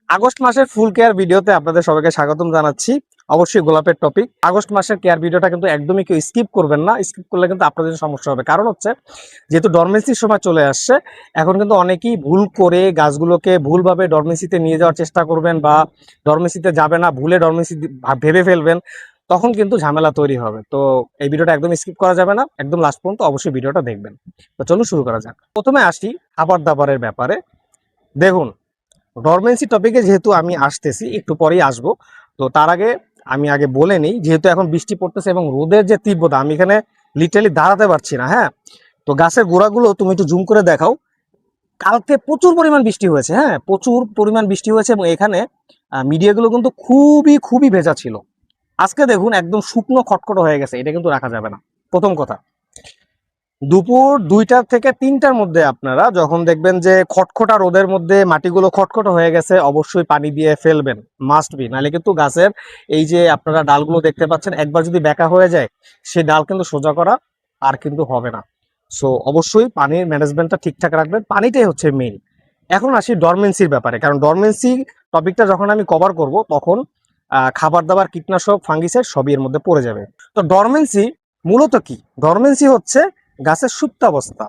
August মাসের ফুল care ভিডিওতে আপনাদের সবাইকে স্বাগতম জানাচ্ছি। অবশ্যই গোলাপের টপিক। আগস্ট মাসের কেয়ার ভিডিওটা কিন্তু একদমই কেউ স্কিপ করবেন না। স্কিপ করলে কিন্তু আপনাদের সমস্যা হবে। কারণ হচ্ছে যেহেতু ডরমেন্সির সময় চলে আসছে, এখন কিন্তু অনেকেই ভুল করে গাছগুলোকে ভুলভাবে ডরমেন্সিতে নিয়ে যাওয়ার চেষ্টা করবেন, বা ডরমেন্সিতে যাবে না ভুলে ডরমেন্সি ভেবে ফেলবেন। তখন কিন্তু ঝামেলা তৈরি হবে। তো এই ভিডিওটা একদম স্কিপ করা যাবে না, একদম লাস্ট পর্যন্ত অবশ্যই ভিডিওটা দেখবেন। তো চলুন শুরু করা যাক। প্রথমে আসি খাবার দাবারের ব্যাপারে। দেখুন, ডরমেন্সি টপিকে যেহেতু আমি আসতেছি, একটু পরেই আসবো। তো তার আগে আমি আগে বলে নিই, যেহেতু এখন বৃষ্টি পড়তেছে এবং রোদের যে তীব্রতা, আমি এখানে লিটারালি দাঁড়াতে পারছি না। হ্যাঁ, তো গাছের গোড়াগুলো তুমি একটু জুম করে দেখাও। কালকে প্রচুর পরিমাণ বৃষ্টি হয়েছে। হ্যাঁ, প্রচুর পরিমাণ বৃষ্টি হয়েছে এবং এখানে মিডিয়াগুলো কিন্তু খুবই খুবই ভেজা ছিল। আজকে দেখুন একদম শুকনো খটখটো হয়ে গেছে, এটা কিন্তু রাখা যাবে না। প্রথম কথা, দুপুর 2টা থেকে 3টার মধ্যে আপনারা যখন দেখবেন যে খটখটা রোদের মধ্যে মাটিগুলো খটখটো হয়ে গেছে, অবশ্যই পানি দিয়ে ফেলবেন, মাস্ট বি। নাহলে কিন্তু গাছের এই যে আপনারা ডালগুলো দেখতে পাচ্ছেন, একবার যদি বেঁকা হয়ে যায়, সেই ডাল কিন্তু সোজা করা আর কিন্তু হবে না। সো অবশ্যই পানির ম্যানেজমেন্টটা ঠিকঠাক রাখবেন, পানিটাই হচ্ছে মেইন। এখন আসি ডরমেন্সির ব্যাপারে, কারণ ডরমেন্সি টপিকটা যখন আমি কভার করব তখন খাবার দাবার, কীটনাশক, ফাঙ্গিসাইড সবই এর মধ্যে পড়ে যাবে। তো ডরমেন্সি মূলত কি? ডরমেন্সি হচ্ছে গাছের সুপ্তাবস্থা।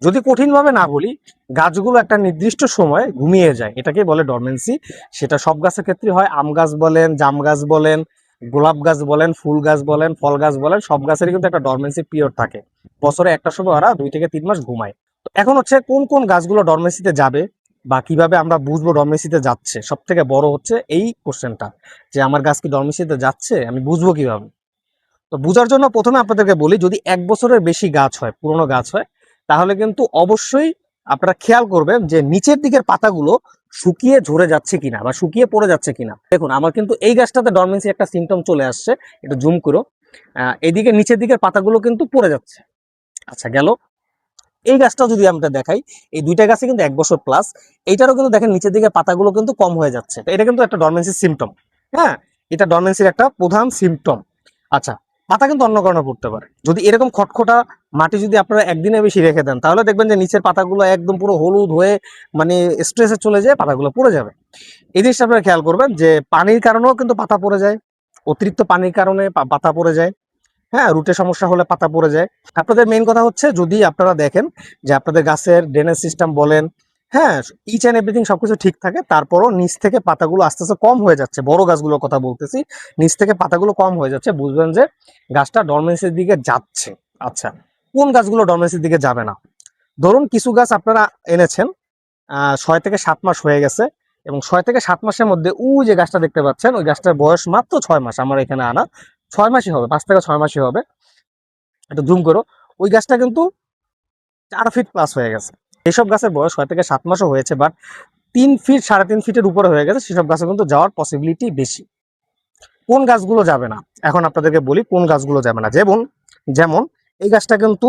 যদি কঠিনভাবে না বলি, গাছগুলো একটা নির্দিষ্ট সময় ঘুমিয়ে যায়, এটাকে বলে ডরমেন্সি। সেটা সব গাছের ক্ষেত্রে হয়। আম গাছ বলেন, জাম গাছ বলেন, গোলাপ গাছ বলেন, ফুল গাছ বলেন, ফল গাছ বলেন, সব গাছেরই কিন্তু একটা ডরমেন্সি পিরিয়ড থাকে। বছরে একটা সময় ওরা 2 থেকে 3 মাস ঘুমায়। তো এখন হচ্ছে কোন কোন গাছগুলো ডরমেন্সিতে যাবে বা কিভাবে আমরা বুঝবো ডরমেন্সিতে যাচ্ছে, সব থেকে বড় হচ্ছে এই কোশ্চেনটা, যে আমার গাছ কি ডরমেন্সিতে যাচ্ছে, আমি বুঝবো কিভাবে? তো বোঝার জন্য প্রথমে আপনাদেরকে বলি, যদি 1 বছরের বেশি গাছ হয়, পুরনো গাছ হয়, তাহলে কিন্তু অবশ্যই আপনারা খেয়াল করবেন যে নিচের দিকের পাতাগুলো শুকিয়ে ঝরে যাচ্ছে কিনা বা শুকিয়ে পড়ে যাচ্ছে কিনা। দেখুন, আমার কিন্তু এই গাছটাতে ডরমেন্সি একটা সিমটম চলে আসছে, একটু জুম করো। এদিকে নিচের দিকের পাতাগুলো কিন্তু পড়ে যাচ্ছে। আচ্ছা, গেল। এই গাছটাও যদি আমরা দেখাই, এই দুইটা গাছে কিন্তু 1 বছর প্লাস। এইটারও কিন্তু দেখেন নিচের দিকে পাতাগুলো কিন্তু কম হয়ে যাচ্ছে। তো এটা কিন্তু একটা ডরমেন্সির সিমটম। হ্যাঁ, এটা ডরমেন্সির একটা প্রধান সিমটম। আচ্ছা, পাতা কিন্তু অন্য কারণে পড়তে পারে। যদি এরকম খটখটা মাটি যদি আপনারা একদিনে বেশি রেখে দেন, তাহলে দেখবেন যে নিচের পাতাগুলো একদম পুরো হলুদ হয়ে, মানে স্ট্রেসে চলে যায়, পাতাগুলো পড়ে যাবে। এই জিনিসটা আপনারা খেয়াল করবেন যে পানির কারণেও কিন্তু পাতা পড়ে যায়। অতিরিক্ত পানির কারণে পাতা পড়ে যায়। হ্যাঁ, রুটে সমস্যা হলে পাতা পড়ে যায়। আপনাদের মেইন কথা হচ্ছে, যদি আপনারা দেখেন যে আপনাদের গাছের ড্রেনেজ সিস্টেম বলেন, হ্যাঁ, ইচ অ্যান্ড এভরিথিং সবকিছু ঠিক থাকে, তারপরও নিচ থেকে পাতাগুলো আস্তে আস্তে কম হয়ে যাচ্ছে, বড় গাছগুলোর কথা বলতেছি, নিচ থেকে পাতাগুলো কম হয়ে যাচ্ছে, বুঝবেন যে গাছটা ডরমেন্সির দিকে যাচ্ছে। আচ্ছা, কোন গাছগুলো ডরমেন্সির দিকে যাবে না? ধরুন কিছু গাছ আপনারা এনেছেন, 6 থেকে 7 মাস হয়ে গেছে, এবং 6 থেকে 7 মাসের মধ্যে ওই যে গাছটা দেখতে পাচ্ছেন, ওই গাছটার বয়স মাত্র 6 মাস। আমার এখানে আনা 6 মাসই হবে, 5 থেকে 6 মাসই হবে। একটু জুম করো। ওই গাছটা কিন্তু 4 ফিট প্লাস হয়ে গেছে। এইসব গাছের বয়স 6 থেকে 7 মাসও হয়েছে, বাট 3 ফিট, 3.5 ফিটের উপরে হয়ে গেছে, সেসব গাছে কিন্তু যাওয়ার পসিবিলিটি বেশি। কোন গাছগুলো যাবে না এখন আপনাদেরকে বলি, কোন গাছগুলো যাবে না। যেমন যেমন এই গাছটা কিন্তু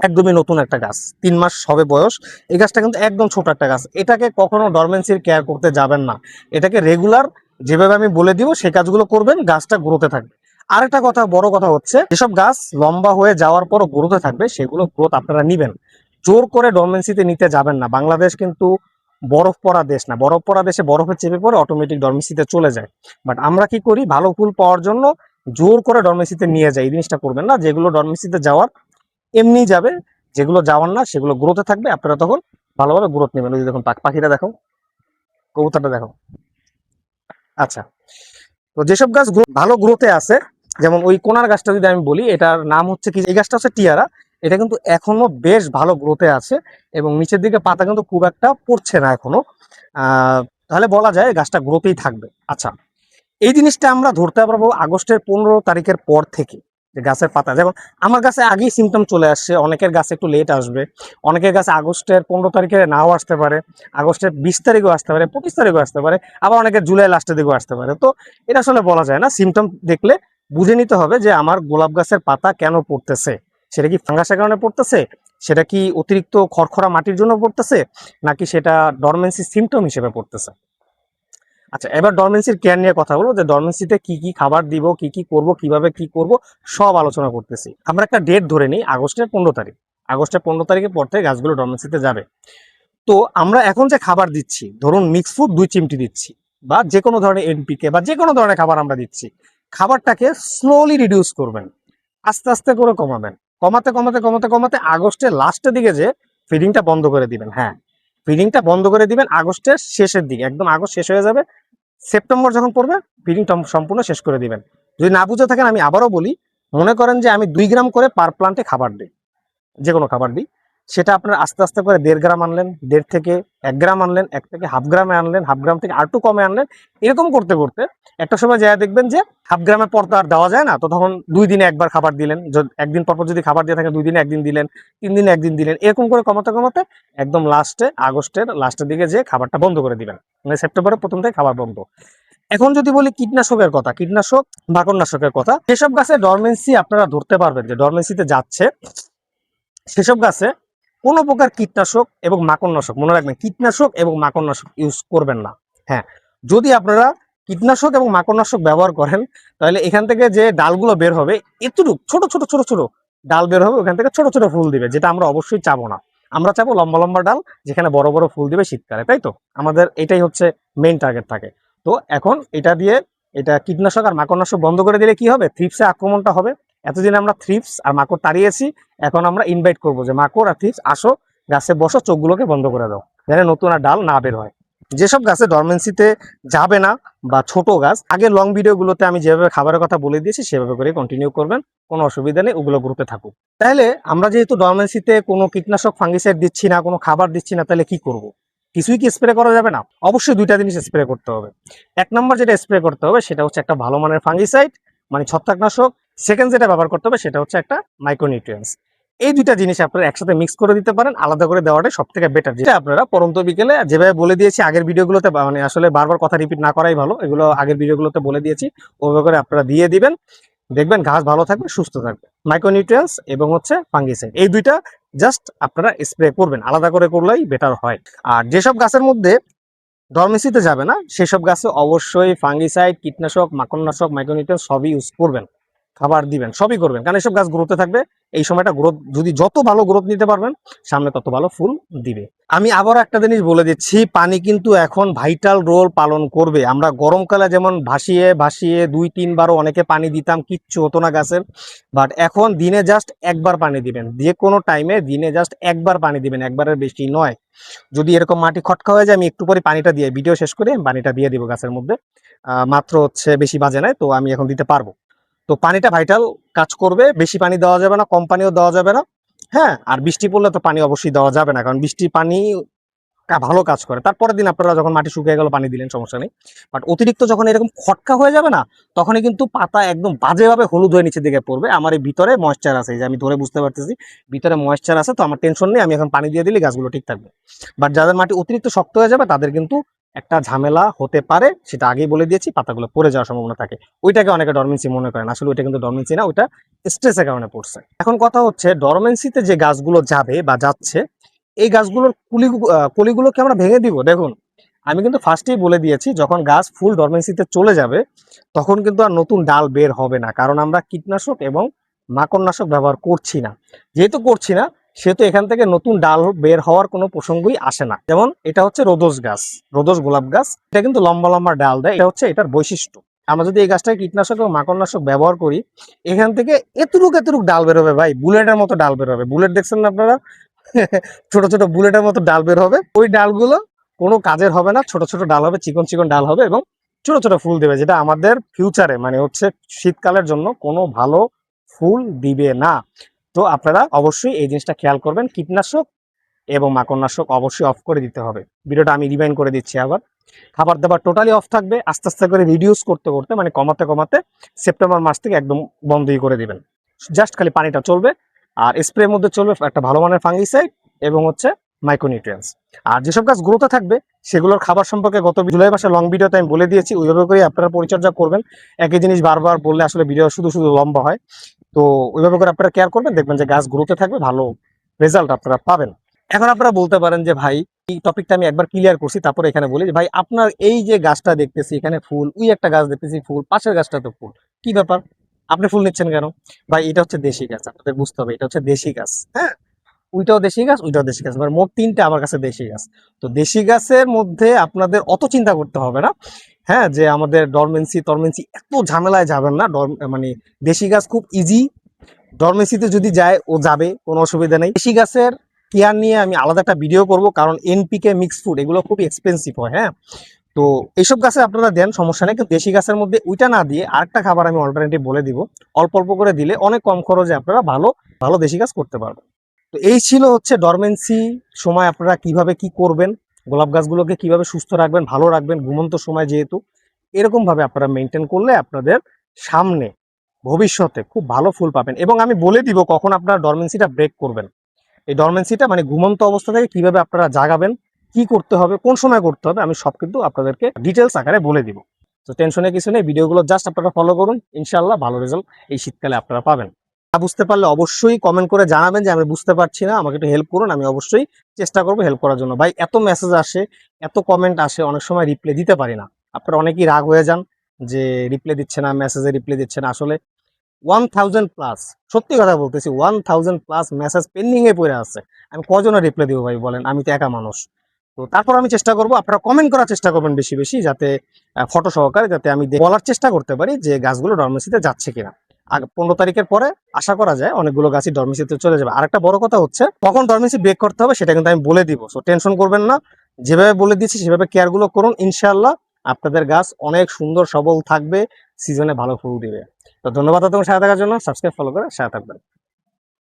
একদমই নতুন একটা গাছ, 3 মাস হবে বয়স। এই গাছটা কিন্তু একদম ছোট একটা গাছ, এটাকে কখনো ডরমেন্সির কেয়ার করতে যাবেন না। এটাকে রেগুলার যেভাবে আমি বলে দিব সেই কাজগুলো করবেন, গাছটা গ্রোথে থাকবে। আরেকটা কথা, বড় কথা হচ্ছে, যেসব গাছ লম্বা হয়ে যাওয়ার পরও গ্রোথে থাকবে, সেগুলো গ্রোথ আপনারা নিবেন। জোর করে ডরমেন্সিতে নিতে যাবেন না। বাংলাদেশ কিন্তু বরফ পড়া দেশ না। বরফ পড়া দেশে বরফে চেপে পড়ে অটোমেটিক ডরমেন্সিতে চলে যায়। বাট আমরা কি করি, ভালো ফুল পাওয়ার জন্য জোর করে ডরমেন্সিতে নিয়ে যাই। এই জিনিসটা করবেন না। যেগুলো ডরমেন্সিতে যাওয়ার এমনি যাবে, যেগুলো যাওয়ার না সেগুলো গ্রোথে থাকবে, আপনারা তখন ভালোভাবে গ্রোথ নেবেন। ওই যে দেখুন পাখিটা দেখো, কবুতরটা দেখো। আচ্ছা, তো যেসব গাছ ভালো গ্রোথে আছে, যেমন ওই কোনার গাছটা যদি আমি বলি, এটার নাম হচ্ছে কি, এই গাছটা হচ্ছে টিয়ারা। এটা কিন্তু এখনো বেশ ভালো গ্রোথে আছে এবং নিচের দিকে পাতা কিন্তু খুব একটা পড়ছে না এখনো। তাহলে বলা যায় গাছটা গ্রোথেই থাকবে। আচ্ছা, এই জিনিসটা আমরা ধরতে পারবো আগস্টের 15 তারিখের পর থেকে, যে গাছের পাতা, যেমন আমার গাছে আগেই সিমটম চলে আসছে, অনেকের গাছে একটু লেট আসবে, অনেকের গাছে আগস্টের 15 তারিখে নাও আসতে পারে, আগস্টের 20 তারিখেও আসতে পারে, 25 তারিখেও আসতে পারে, আবার অনেকের জুলাই লাস্টের দিকেও আসতে পারে। তো এটা আসলে বলা যায় না। সিমটম দেখলে বুঝে নিতে হবে যে আমার গোলাপ গাছের পাতা কেন পড়তেছে। সেটা কি ফাঙ্গাসের কারণে পড়তেছে, সেটা কি অতিরিক্ত খড়খড়া মাটির জন্য পড়তেছে, নাকি সেটা ডরমেন্সি সিমটম হিসেবে পড়তেছে। আচ্ছা, এবার ডরমেন্সির কেয়ার নিয়ে কথা বলবো, যে ডরমেন্সিতে কি কি খাবার দিব, কি কি করব, কিভাবে কি করব, সব আলোচনা করতেছি। আমরা একটা ডেট ধরে নিই, আগস্টের 15 তারিখ। আগস্টের 15 তারিখের পর থেকে গাছগুলো ডরমেন্সিতে যাবে। তো আমরা এখন যে খাবার দিচ্ছি, ধরুন মিক্স ফুড 2 চিমটি দিচ্ছি, বা যে কোনো ধরনের এনপিকে বা যে কোনো ধরনের খাবার আমরা দিচ্ছি, খাবারটাকে স্লোলি রিডিউস করবেন, আস্তে আস্তে করে কমাবেন। কমাতে কমাতে কমাতে কমাতে আগস্টের লাস্টের দিকে যে ফিডিংটা বন্ধ করে দিবেন। হ্যাঁ, ফিডিংটা বন্ধ করে দিবেন আগস্টের শেষের দিকে, একদম আগস্ট শেষ হয়ে যাবে, সেপ্টেম্বর যখন পড়বে ফিডিং সম্পূর্ণ শেষ করে দিবেন। যদি না বুঝে থাকেন আমি আবারও বলি, মনে করেন যে আমি 2 গ্রাম করে পার প্লান্টে খাবার দিই, যে কোনো খাবার দিই, সেটা আপনার আস্তে আস্তে করে 1.5 গ্রাম আনলেন, 1.5 থেকে 1 গ্রাম আনলেন, 1 থেকে হাফ গ্রামে আনলেন, হাফ গ্রাম থেকে আর একটু কমে আনলেন। এরকম করতে করতে একটা সময় যায় দেখবেন যে হাফ গ্রামের পর তো আর দেওয়া যায় না, তো তখন 2 দিনে একবার খাবার দিলেন, একদিন পর পর যদি খাবার দিয়ে থাকে 2 দিনে একদিন দিলেন, 3 দিনে একদিন দিলেন, এরকম করে কমাতে কমাতে একদম লাস্টে আগস্টের লাস্টের দিকে যে খাবারটা বন্ধ করে দিবেন, মানে সেপ্টেম্বরের প্রথম থেকে খাবার বন্ধ। এখন যদি বলি কীটনাশকের কথা, কীটনাশক মাকড়নাশকের কথা, যেসব গাছে ডরমেন্সি আপনারা ধরতে পারবেন যে ডরমেন্সিতে যাচ্ছে, সেসব গাছে কোনো প্রকার কীটনাশক এবং মাকড়নাশক, মনে রাখবেন কীটনাশক এবং মাকড়নাশক ইউজ করবেন না। হ্যাঁ, যদি আপনারা কীটনাশক এবং মাকড়নাশক ব্যবহার করেন, তাহলে এখান থেকে যে ডালগুলো বের হবে, এতটুকু ছোট ছোট ছোট ছোট ডাল বের হবে, ওখান থেকে ছোট ছোট ফুল দিবে, যেটা আমরা অবশ্যই চাবো না। আমরা চাবো লম্বা লম্বা ডাল, যেখানে বড় বড় ফুল দিবে শীতকালে, তাই তো? আমাদের এটাই হচ্ছে মেইন টার্গেট থাকে। তো এখন এটা দিয়ে, এটা কীটনাশক আর মাকড়নাশক বন্ধ করে দিলে কি হবে, থ্রিপসের আক্রমণটা হবে। এতদিন আমরা থ্রিপস আর মাকড় তাড়িয়েছি, এখন আমরা ইনভাইট করবো যে মাকড় আর থ্রিপস আসো, গাছে বসো, চোখগুলোকে বন্ধ করে দাও, যেন নতুন আর ডাল না বের হয়। যেসব গাছে ডরমেন্সিতে যাবে না বা ছোট গাছ, আগে লং ভিডিওগুলোতে আমি যেভাবে খাবারের কথা বলে দিয়েছি সেভাবে করে কন্টিনিউ করবেন, কোনো অসুবিধা নেই, ওগুলো গ্রুপে থাকুক। তাহলে আমরা যেহেতু ডরমেন্সিতে কোনো কীটনাশক ফাঙ্গিসাইড দিচ্ছি না, কোনো খাবার দিচ্ছি না, তাহলে কি করব? কিছুই কি স্প্রে করা যাবে না? অবশ্যই 2টা জিনিস স্প্রে করতে হবে। 1 নম্বর যেটা স্প্রে করতে হবে সেটা হচ্ছে একটা ভালো মানের ফাঙ্গিসাইড, মানে ছত্রাকনাশক। সেকেন্ড যেটা ব্যবহার করতে হবে সেটা হচ্ছে একটা মাইক্রোনিউট্রিয়েন্টস। এই 2টা জিনিস আপনারা একসাথে মিক্স করে দিতে পারেন, আলাদা করে দেওয়াটাই সব থেকে বেটার। যেটা আপনারা পরন্ত বিকেলে যেভাবে বলে দিয়েছি আগের ভিডিওগুলোতে, মানে আসলে বারবার কথা রিপিট না করাই ভালো, এগুলো আগের ভিডিওগুলোতে বলে দিয়েছি, ওভাবে করে আপনারা দিয়ে দিবেন, দেখবেন ঘাস ভালো থাকবে, সুস্থ থাকবে। মাইক্রোনিউট্রিয়েন্টস এবং হচ্ছে ফাঙ্গিসাইড, এই 2টা জাস্ট আপনারা স্প্রে করবেন, আলাদা করে করলেই বেটার হয়। আর যেসব গাছের মধ্যে ডরমেন্সিতে যাবে না, সেসব গাছে অবশ্যই ফাঙ্গিসাইড, কীটনাশক, মাকড়নাশক, মাইক্রোনিউট্রিয়েন্টস সবই ইউজ করবেন, খাবার দিবেন, সবই করবেন, কারণ এসব গাছ গ্রোথে থাকবে। এই সময়টা গ্রোথ, যদি যত ভালো গ্রোথ নিতে পারবেন, সামনে তত ভালো ফুল দিবে। আমি আবার একটা জিনিস বলে দিচ্ছি, পানি কিন্তু এখন ভাইটাল রোল পালন করবে। আমরা গরমকালে যেমন ভাসিয়ে ভাসিয়ে 2-3 বারও অনেকে পানি দিতাম, কিচ্ছু হতো না গাছের, বাট এখন দিনে জাস্ট একবার পানি দিবেন, যে কোনো টাইমে দিনে জাস্ট একবার পানি দিবেন, একবারের বেশি নয়। যদি এরকম মাটি খটকা হয়ে যায়, আমি একটু পরে পানিটা দিয়ে, ভিডিও শেষ করে পানিটা দিয়ে দিব গাছের মধ্যে, মাত্র হচ্ছে বেশি বাজে নাই তো, আমি এখন দিতে পারবো। তো পানিটা ভাইটাল কাজ করবে, বেশি পানি দেওয়া যাবে না, কম পানিও দেওয়া যাবে না। হ্যাঁ, আর বৃষ্টি পড়লে তো পানি অবশ্যই দেওয়া যাবে না, কারণ বৃষ্টি পানি ভালো কাজ করে। তারপরের দিন আপনারা যখন মাটি শুকিয়ে গেল পানি দিলেন, সমস্যা নেই। বাট অতিরিক্ত যখন এরকম খটকা হয়ে যাবে না, তখনই কিন্তু পাতা একদম বাজেভাবে হলুদ হয়ে নিচের দিকে পড়বে। আমার এই ভিতরে ময়েশ্চার আছে, এই যে আমি ধরে বুঝতে পারতেছি ভিতরে ময়েশ্চার আছে, তো আমার টেনশন নেই, আমি এখন পানি দিয়ে দিলে গাছগুলো ঠিক থাকবে। বাট যাদের মাটি অতিরিক্ত শক্ত হয়ে যাবে, তাদের কিন্তু একটা ঝামেলা হতে পারে, সেটা আগেই বলে দিয়েছি, পাতাগুলো পড়ে যাওয়ার সম্ভাবনা থাকে। ওইটাকে অনেকে ডরমেন্সি মনে করেন, আসলে ওইটা কিন্তু ডরমেন্সি না, ওইটা স্ট্রেসের কারণে পড়ছে। এখন কথা হচ্ছে, ডরমেন্সিতে যে গাছগুলো যাবে বা যাচ্ছে, এই গাছগুলোর কলিগুলোকে আমরা ভেঙে দিব। দেখুন, আমি কিন্তু ফার্স্টেই বলে দিয়েছি, যখন গাছ ফুল ডরমেন্সিতে চলে যাবে, তখন কিন্তু আর নতুন ডাল বের হবে না, কারণ আমরা কীটনাশক এবং মাকড়নাশক ব্যবহার করছি না। যেহেতু করছি না, সেহেতু এখান থেকে নতুন ডাল বের হওয়ার কোনো প্রসঙ্গই আসে না। যেমন এটা হচ্ছে রোদস গাছ, রোদস গোলাপ গাছ, এটা কিন্তু লম্বা লম্বা ডাল দেয়, এটা হচ্ছে এটার বৈশিষ্ট্য। আমরা যদি এই গাছটাকে কীটনাশক এবং মাকড়নাশক ব্যবহার করি, এখান থেকে এতটুক এতটুক ডাল বের হবে ভাই, বুলেটের মতো ডাল বের হবে। বুলেট দেখছেন না আপনারা? ছোট ছোট বুলেটের মতো ডাল বের হবে। ওই ডালগুলো কোনো কাজের হবে না, ছোট ছোট ডাল হবে, চিকন চিকন ডাল হবে এবং ছোট ছোট ফুল দেবে, যেটা আমাদের ফিউচারে মানে হচ্ছে শীতকালের জন্য কোনো ভালো ফুল দিবে না। তো আপনারা অবশ্যই এই জিনিসটা খেয়াল করবেন, কীটনাশক এবং মাকড়নাশক অবশ্যই অফ করে দিতে হবে। ভিডিওটা আমি রিমাইন্ড করে দিচ্ছি আবার, খাবার দাবার টোটালি অফ থাকবে, আস্তে আস্তে করে রিডিউস করতে করতে, মানে কমাতে কমাতে সেপ্টেম্বর মাস থেকে একদম বন্ধই করে দিবেন। জাস্ট খালি পানিটা চলবে, আর স্প্রের মধ্যে চলবে একটা ভালো মানের ফাঙ্গিসাইড এবং হচ্ছে মাইক্রোনিউট্রিয়েন্টস। আর যেসব গাছ গ্রোথে থাকবে, সেগুলোর খাবার সম্পর্কে গত জুলাই মাসে লং ভিডিওতে আমি বলে দিয়েছি, ওইভাবে করে আপনারা পরিচর্যা করবেন। একই জিনিস বারবার বললে আসলে ভিডিও শুধু শুধু লম্বা হয়, তো ওইভাবে করে আপনারা কেয়ার করবেন, দেখবেন যে গাছ গ্রোথে থাকবে, ভালো রেজাল্ট আপনারা পাবেন। এখন আপনারা বলতে পারেন যে ভাই, এই টপিকটা আমি একবার ক্লিয়ার করছি, তারপরে এখানে বলি যে ভাই, আপনার এই যে গাছটা দেখতেছি এখানে ফুল, ওই একটা গাছ দেখতেছি ফুল, পাশের গাছটা তো ফুল, কি ব্যাপার, আপনি ফুল নিচ্ছেন কেন? ভাই, এটা হচ্ছে দেশি গাছ, আপনাদের বুঝতে হবে, এটা হচ্ছে দেশি গাছ। হ্যাঁ, ওইটাও দেশি গাছ, ওইটাও দেশি গাছ, মানে মোট 3টা আমার কাছে দেশি গাছ। তো দেশি গাছের মধ্যে আপনাদের অত চিন্তা করতে হবে না, হ্যাঁ, যে আমাদের ডরমেন্সি টরমেন্সি এত ঝামেলায় যাবেন না। মানে দেশি গাছ খুব ইজি, ডরমেন্সিতে যদি যায় ও যাবে, কোনো অসুবিধা নেই। দেশি গাছের কেয়ার নিয়ে আমি আলাদা একটা ভিডিও করব, কারণ এনপিকে মিক্স ফুড এগুলো খুবই এক্সপেন্সিভ হয়, হ্যাঁ। তো এইসব গাছে আপনারা দেন, সমস্যা নেই, কিন্তু দেশি গাছের মধ্যে ওইটা না দিয়ে আরেকটা খাবার আমি অল্টারনেটিভ বলে দিব, অল্প অল্প করে দিলে অনেক কম খরচে আপনারা ভালো ভালো দেশি গাছ করতে পারবেন। তো এই ছিল হচ্ছে ডরমেন্সি সময় আপনারা কিভাবে কি করবেন, গোলাপ গাছগুলোকে কিভাবে সুস্থ রাখবেন, ভালো রাখবেন, ঘুমন্ত সময় যেহেতু, এরকম ভাবে আপনারা মেনটেন করলে আপনাদের সামনে ভবিষ্যতে খুব ভালো ফুল পাবেন। এবং আমি বলে দিব কখন আপনারা ডরমেন্সিটা ব্রেক করবেন। এই ডরমেন্সিটা মানে ঘুমন্ত অবস্থা থেকে কিভাবে আপনারা জাগাবেন, কি করতে হবে, কোন সময় করতে হবে, আমি সব কিন্তু আপনাদেরকে ডিটেলস আকারে বলে দিব। তো টেনশনের কিছু নেই, ভিডিওগুলো জাস্ট আপনারা ফলো করুন, ইনশাআল্লাহ ভালো রেজাল্ট এই শীতকালে আপনারা পাবেন। না বুঝতে পারলে অবশ্যই কমেন্ট করে জানাবেন যে আমি বুঝতে পারছি না, আমাকে একটু হেল্প করুন, আমি অবশ্যই চেষ্টা করবো হেল্প করার জন্য। ভাই এত মেসেজ আসে, এত কমেন্ট আসে, অনেক সময় রিপ্লাই দিতে পারি না। আপনারা অনেকেই রাগ হয়ে যান যে রিপ্লাই দিচ্ছে না, মেসেজে রিপ্লাই দিচ্ছে না। আসলে 1000 প্লাস, সত্যি কথা বলতেছি, 1000 প্লাস মেসেজ পেন্ডিং এ পড়ে আছে। আমি কজনের রিপ্লাই দিব ভাই বলেন, আমি তো একা মানুষ। তো তারপর আমি চেষ্টা করবো, আপনারা কমেন্ট করার চেষ্টা করবেন বেশি বেশি, যাতে ফটো সহকারে, যাতে আমি বলার চেষ্টা করতে পারি যে গাছগুলো ডরমেন্সিতে যাচ্ছে কিনা। 15 তারিখের পরে আশা করা যায় অনেকগুলো গাছই ডরমেন্সিতে চলে যাবে। আরেকটা বড় কথা হচ্ছে, কখন ডরমেন্সি ব্রেক করতে হবে সেটা কিন্তু আমি বলে দিব, সো টেনশন করবেন না। যেভাবে বলে দিচ্ছি সেভাবে কেয়ার গুলো করুন, ইনশাআল্লাহ আপনাদের গাছ অনেক সুন্দর সবল থাকবে, সিজনে ভালো ফুল দিবে। তো ধন্যবাদ তোমার সাথে থাকার জন্য, সাবস্ক্রাইব ফলো করে সাথে থাকবেন।